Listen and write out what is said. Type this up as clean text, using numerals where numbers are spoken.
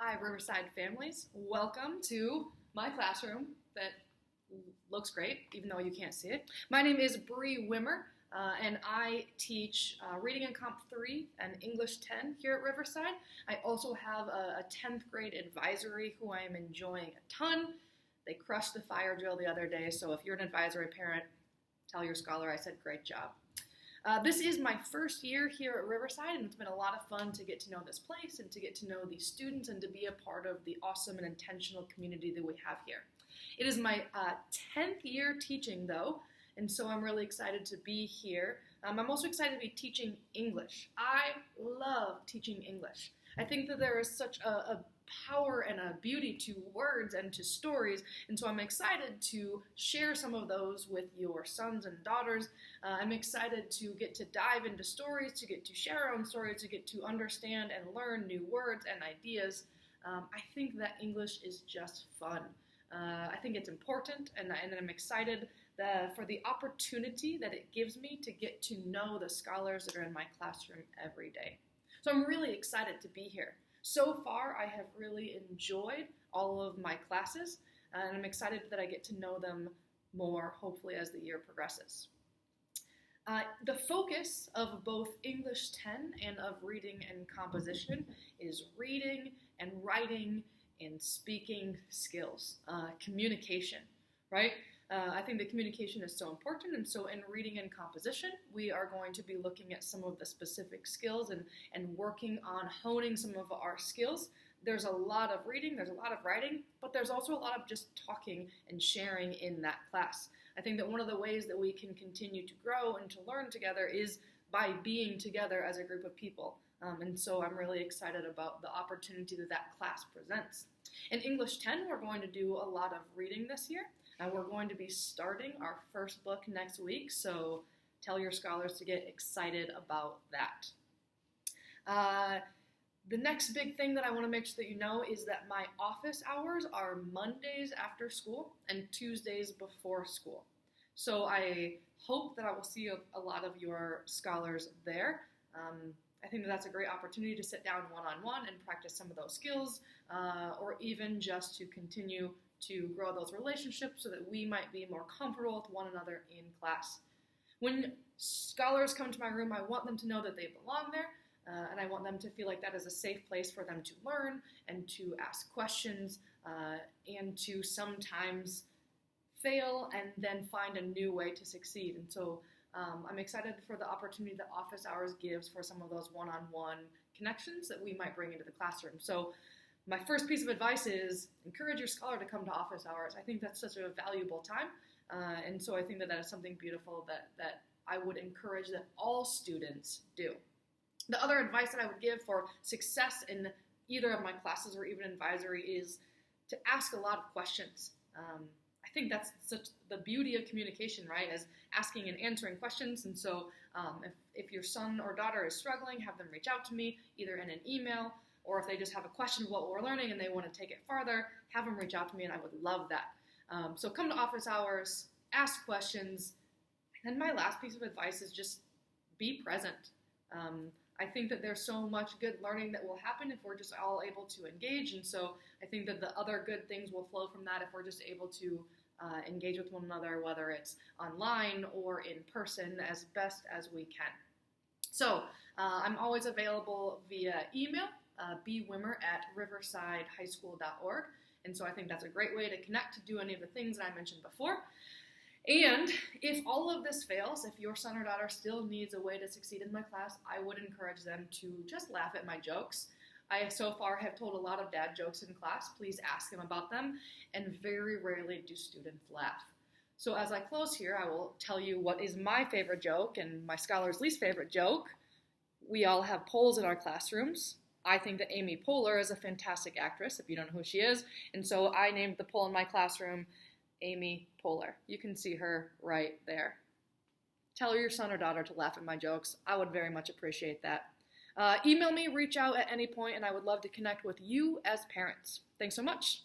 Hi, Riverside families. Welcome to my classroom that looks great, even though you can't see it. My name is Bree Wimmer, and I teach Reading in Comp 3 and English 10 here at Riverside. I also have a 10th grade advisory who I am enjoying a ton. They crushed the fire drill the other day, so if you're an advisory parent, tell your scholar I said great job. This is my first year here at Riverside, and it's been a lot of fun to get to know this place and to get to know these students and to be a part of the awesome and intentional community that we have here. It is my 10th year teaching, though, and so I'm really excited to be here. I'm also excited to be teaching English. I love teaching English. I think that there is such a power and a beauty to words and to stories, and so I'm excited to share some of those with your sons and daughters. I'm excited to get to dive into stories, to get to share our own stories, to get to understand and learn new words and ideas. I think that English is just fun. I think it's important, and I'm excited for the opportunity that it gives me to get to know the scholars that are in my classroom every day. So I'm really excited to be here. So far, I have really enjoyed all of my classes, and I'm excited that I get to know them more, hopefully, as the year progresses. The focus of both English 10 and of reading and composition is reading and writing and speaking skills, communication, right? I think that communication is so important, and so in reading and composition, we are going to be looking at some of the specific skills and working on honing some of our skills. There's a lot of reading, there's a lot of writing, but there's also a lot of just talking and sharing in that class. I think that one of the ways that we can continue to grow and to learn together is by being together as a group of people. And so I'm really excited about the opportunity that class presents. In English 10, we're going to do a lot of reading this year. And we're going to be starting our first book next week, so tell your scholars to get excited about that. The next big thing that I want to make sure that you know is that my office hours are Mondays after school and Tuesdays before school. So I hope that I will see a lot of your scholars there. I think that that's a great opportunity to sit down one-on-one and practice some of those skills, or even just to continue to grow those relationships so that we might be more comfortable with one another in class. When scholars come to my room, I want them to know that they belong there, and I want them to feel like that is a safe place for them to learn and to ask questions and to sometimes fail and then find a new way to succeed. And so I'm excited for the opportunity that office hours gives for some of those one-on-one connections that we might bring into the classroom. So my first piece of advice is encourage your scholar to come to office hours. I think that's such a valuable time, and so I think that is something beautiful that I would encourage that all students do. The other advice that I would give for success in either of my classes or even advisory is to ask a lot of questions. I think that's such the beauty of communication, right, is asking and answering questions. And so if your son or daughter is struggling, have them reach out to me either in an email, or if they just have a question of what we're learning and they want to take it farther, have them reach out to me, and I would love that. So come to office hours, ask questions, and then my last piece of advice is just be present. I think that there's so much good learning that will happen if we're just all able to engage, and so I think that the other good things will flow from that if we're just able to engage with one another, whether it's online or in person, as best as we can. So I'm always available via email, bwimmer@riversidehighschool.org, and so I think that's a great way to connect to do any of the things that I mentioned before. And if all of this fails, if your son or daughter still needs a way to succeed in my class, I would encourage them to just laugh at my jokes. I so far have told a lot of dad jokes in class. Please ask them about them, and very rarely do students laugh. So as I close here, I will tell you what is my favorite joke and my scholar's least favorite joke. We all have poles in our classrooms. I think that Amy Poehler is a fantastic actress, if you don't know who she is, and so I named the pole in my classroom Amy Poehler. You can see her right there. Tell your son or daughter to laugh at my jokes. I would very much appreciate that. Email me, reach out at any point, and I would love to connect with you as parents. Thanks so much.